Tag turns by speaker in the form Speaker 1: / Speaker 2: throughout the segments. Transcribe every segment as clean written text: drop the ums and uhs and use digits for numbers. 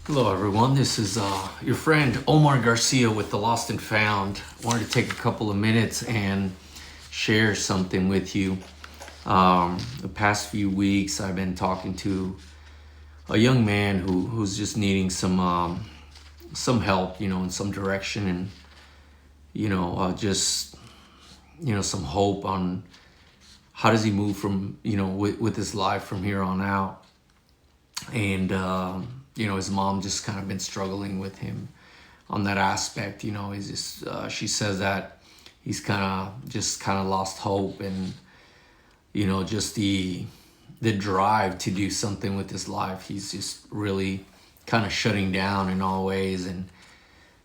Speaker 1: Hello, everyone. This is your friend Omar Garcia with The Lost and Found. Wanted to take a couple of minutes and share something with you. The past few weeks, I've been talking to a young man who's just needing some help, and some direction, and just some hope on how does he move from with his life from here on out. And his mom just kind of been struggling with him on that aspect. He's just she says that he's kind of lost hope, and just the drive to do something with his life. He's just really kind of shutting down in all ways. And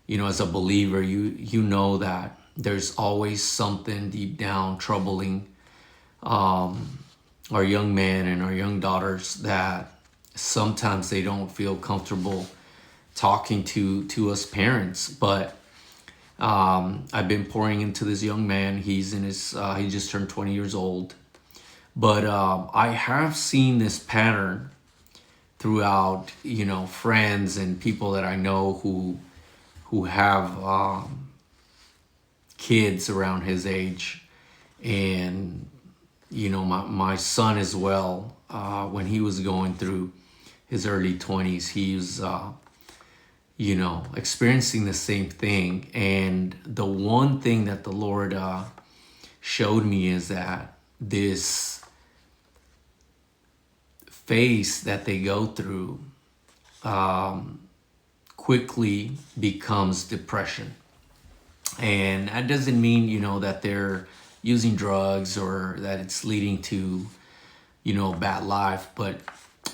Speaker 1: as a believer, you know that there's always something deep down troubling our young men and our young daughters that sometimes they don't feel comfortable talking to us parents. But I've been pouring into this young man. He's in his he just turned 20 years old. But I have seen this pattern throughout, friends and people that I know who have kids around his age. And my son as well, when he was going through his early 20s, he was experiencing the same thing. And the one thing that the Lord showed me is that this phase that they go through quickly becomes depression. And that doesn't mean that they're using drugs or that it's leading to bad life, but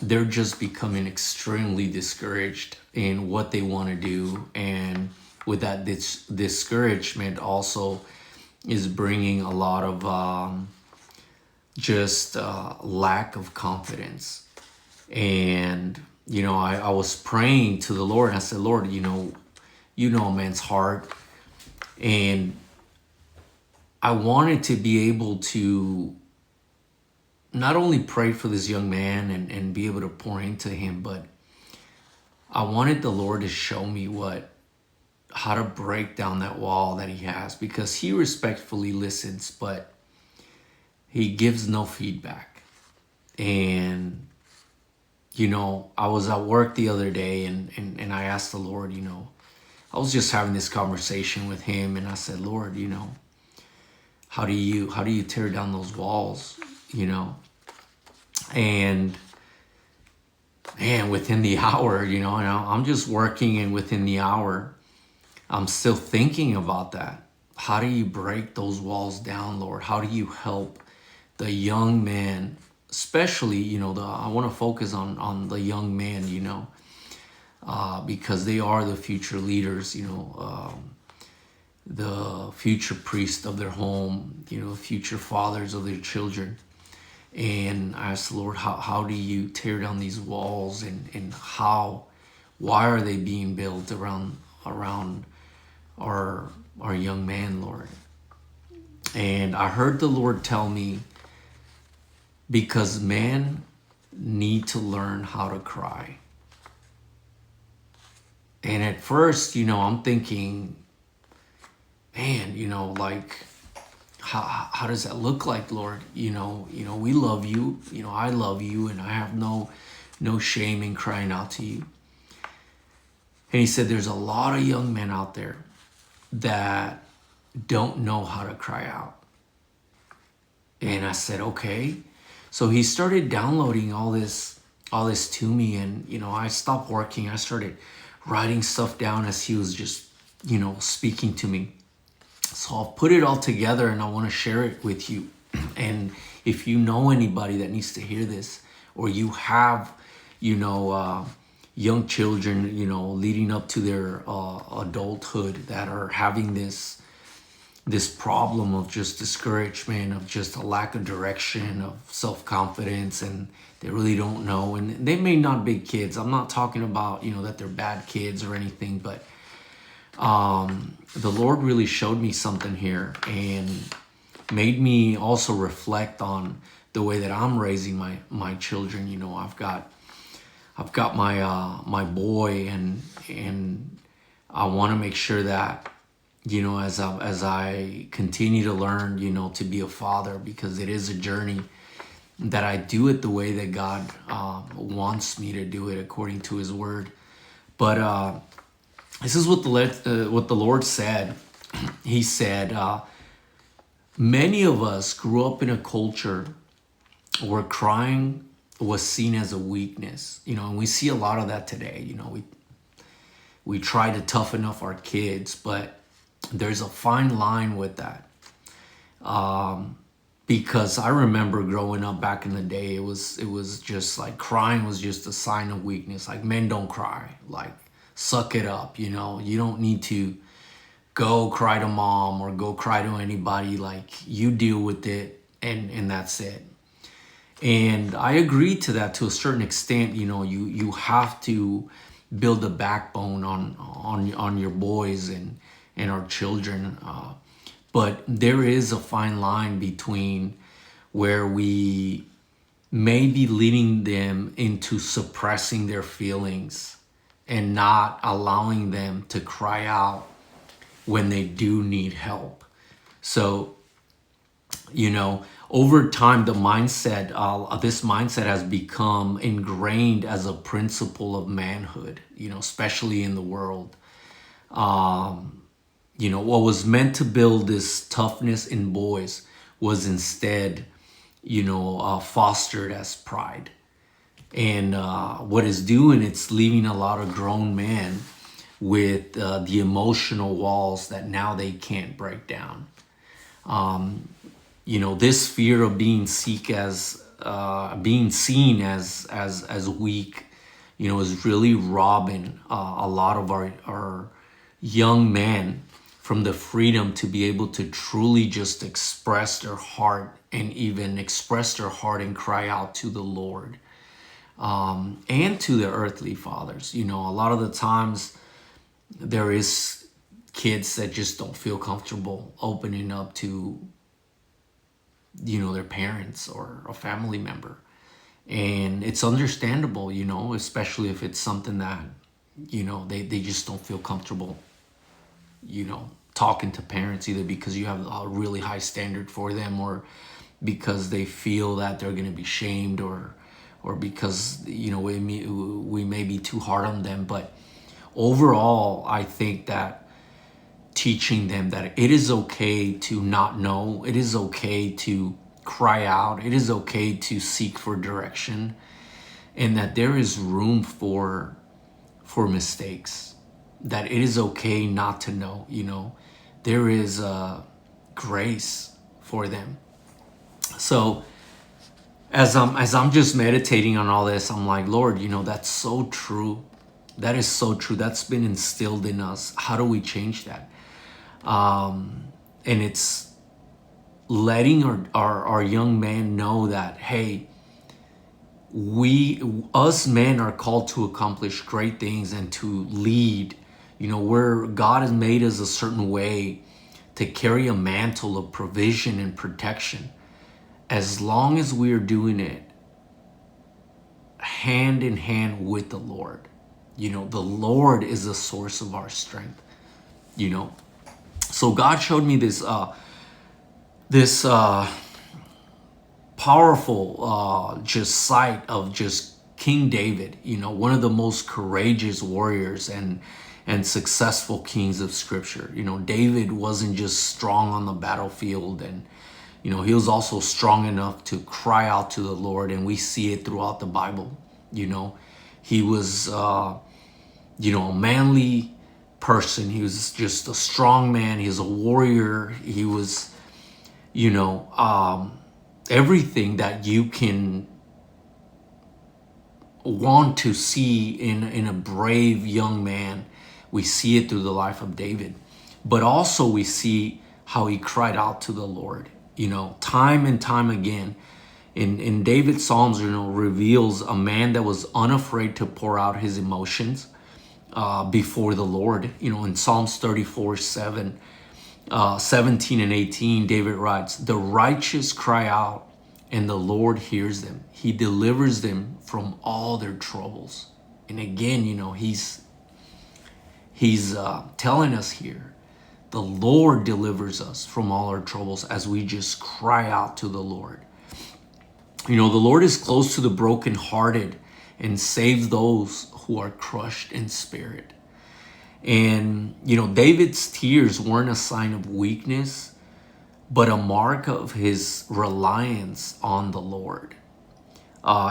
Speaker 1: they're just becoming extremely discouraged in what they want to do. And with that discouragement also is bringing a lot of just lack of confidence. And I was praying to the Lord, and I said, Lord, you know a man's heart. And I wanted to be able to not only pray for this young man and be able to pour into him, but I wanted the Lord to show me how to break down that wall that he has, because he respectfully listens, but he gives no feedback. And I was at work the other day, and I asked the Lord, I was just having this conversation with him, and I said, Lord, how do you tear down those walls? And man, within the hour, and I'm just working, and within the hour, I'm still thinking about that. How do you break those walls down, Lord? How do you help the young man, especially, I want to focus on the young man, because they are the future leaders, the future priests of their home, future fathers of their children. And I asked the Lord, how do you tear down these walls, and why are they being built around our young man, Lord? And I heard the Lord tell me, because men need to learn how to cry. And at first, I'm thinking, man, like, how does that look like, Lord? We love you, I love you, and I have no shame in crying out to you. And he said, there's a lot of young men out there that don't know how to cry out. And I said, okay. So he started downloading all this to me, and I stopped working. I started writing stuff down as he was just speaking to me. So I'll put it all together, and I want to share it with you. And if you know anybody that needs to hear this, or you have young children leading up to their adulthood that are having this problem of just discouragement, of just a lack of direction, of self-confidence, and they really don't know. And they may not be kids. I'm not talking about that they're bad kids or anything, but the Lord really showed me something here, and made me also reflect on the way that I'm raising my children. I've got my my boy, and I want to make sure that, you know, as I continue to learn, you know, to be a father, because it is a journey, that I do it the way that God wants me to do it according to His Word. But this is what the Lord said. He said, many of us grew up in a culture where crying was seen as a weakness, you know, and we see a lot of that today. You know, we try to toughen up our kids, but there's a fine line with that. Because I remember growing up back in the day, it was just like crying was just a sign of weakness. Like, men don't cry. Like, suck it up, you know. You don't need to go cry to mom or go cry to anybody. Like, you deal with it, and that's it. And I agree to that to a certain extent. You know, you have to build a backbone on your boys and our children. But there is a fine line between where we may be leading them into suppressing their feelings and not allowing them to cry out when they do need help. So, you know, over time, the mindset, this mindset has become ingrained as a principle of manhood, you know, especially in the world. You know, what was meant to build this toughness in boys was instead, you know, fostered as pride. And what it's doing, it's leaving a lot of grown men with the emotional walls that now they can't break down. You know, this fear of being being seen as weak, you know, is really robbing a lot of our young men from the freedom to be able to truly just express their heart, and even express their heart and cry out to the Lord, and to their earthly fathers. You know, a lot of the times there is kids that just don't feel comfortable opening up to, you know, their parents or a family member. And it's understandable, you know, especially if it's something that, you know, they just don't feel comfortable, you know, talking to parents, either because you have a really high standard for them, or because they feel that they're going to be shamed, or because, you know, we may be too hard on them. But overall, I think that teaching them that it is okay to not know, it is okay to cry out, it is okay to seek for direction, and that there is room for mistakes, that it is okay not to know, you know. There is grace for them. So as I'm just meditating on all this, I'm like, Lord, you know, that's so true. That is so true. That's been instilled in us. How do we change that? And it's letting our young men know that, hey, us men are called to accomplish great things and to lead, you know, where God has made us a certain way to carry a mantle of provision and protection. As long as we are doing it hand in hand with the Lord, you know, the Lord is the source of our strength, you know. So God showed me this powerful just sight of just King David, you know, one of the most courageous warriors and successful kings of Scripture. You know, David wasn't just strong on the battlefield, and, you know, he was also strong enough to cry out to the Lord, and we see it throughout the Bible. You know, he was, you know, a manly person. He was just a strong man. He was a warrior. He was, you know, everything that you can want to see in a brave young man. We see it through the life of David, but also we see how he cried out to the Lord, you know, time and time again. In David's Psalms, you know, reveals a man that was unafraid to pour out his emotions before the Lord. You know, in Psalms 34:17 and 18, David writes, "The righteous cry out, and the Lord hears them. He delivers them from all their troubles. And again, he's telling us here, the Lord delivers us from all our troubles as we just cry out to the Lord. The Lord is close to the brokenhearted and saves those who are crushed in spirit. And, David's tears weren't a sign of weakness, but a mark of his reliance on the Lord.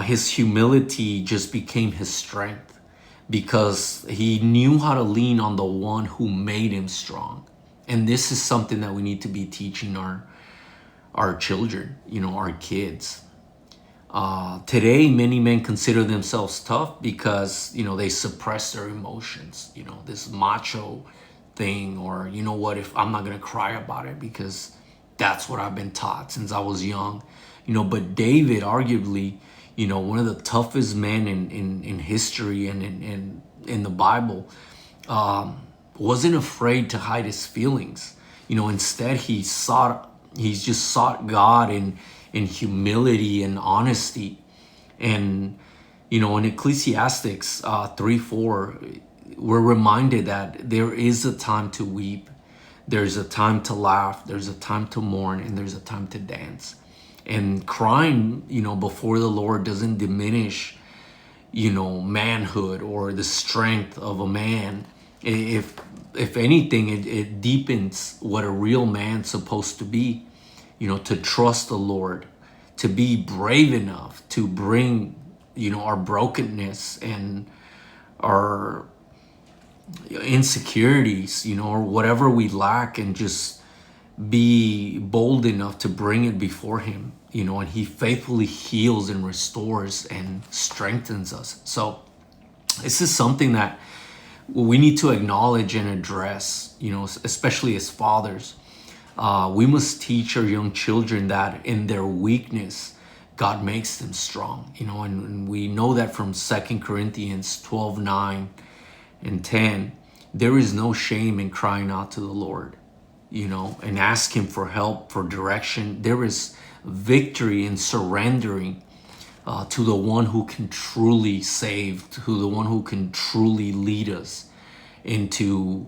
Speaker 1: His humility just became his strength because he knew how to lean on the one who made him strong. And this is something that we need to be teaching our children, our kids. Today, many men consider themselves tough because, they suppress their emotions, this macho thing, or, if I'm not going to cry about it because that's what I've been taught since I was young, but David, arguably, one of the toughest men in history and in the Bible, wasn't afraid to hide his feelings. Instead, he just sought God in humility and honesty. And, in Ecclesiastes 3:4, we're reminded that there is a time to weep, there's a time to laugh, there's a time to mourn, and there's a time to dance. And crying, before the Lord doesn't diminish, manhood or the strength of a man. If anything, it deepens what a real man's supposed to be, to trust the Lord, to be brave enough to bring, our brokenness and our insecurities, or whatever we lack, and just be bold enough to bring it before him, and he faithfully heals and restores and strengthens us. So this is something that we need to acknowledge and address, especially as fathers. We must teach our young children that in their weakness, God makes them strong, and we know that from 2 Corinthians 12:9 and 10, there is no shame in crying out to the Lord, and ask him for help, for direction. There is victory in surrendering to the one who can truly save, to the one who can truly lead us into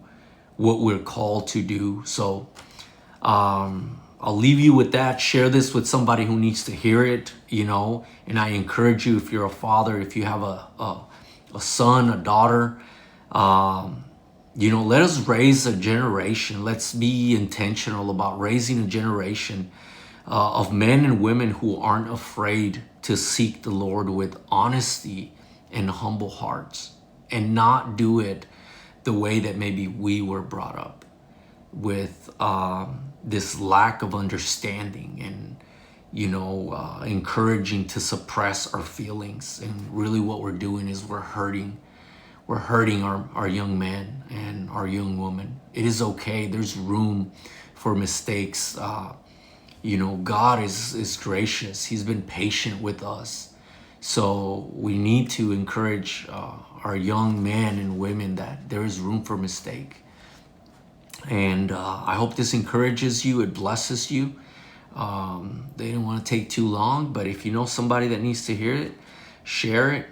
Speaker 1: what we're called to do. So I'll leave you with that. Share this with somebody who needs to hear it, and I encourage you, if you're a father, if you have a son, a daughter, let us raise a generation. Let's be intentional about raising a generation of men and women who aren't afraid to seek the Lord with honesty and humble hearts, and not do it the way that maybe we were brought up, with this lack of understanding and encouraging to suppress our feelings. And really what we're doing is we're hurting our young man and our young woman. It is okay. There's room for mistakes. God is gracious. He's been patient with us. So we need to encourage our young men and women that there is room for mistake. And I hope this encourages you. It blesses you. They didn't want to take too long, but if you know somebody that needs to hear it, share it.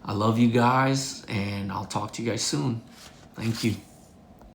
Speaker 1: I love you guys, and I'll talk to you guys soon. Thank you.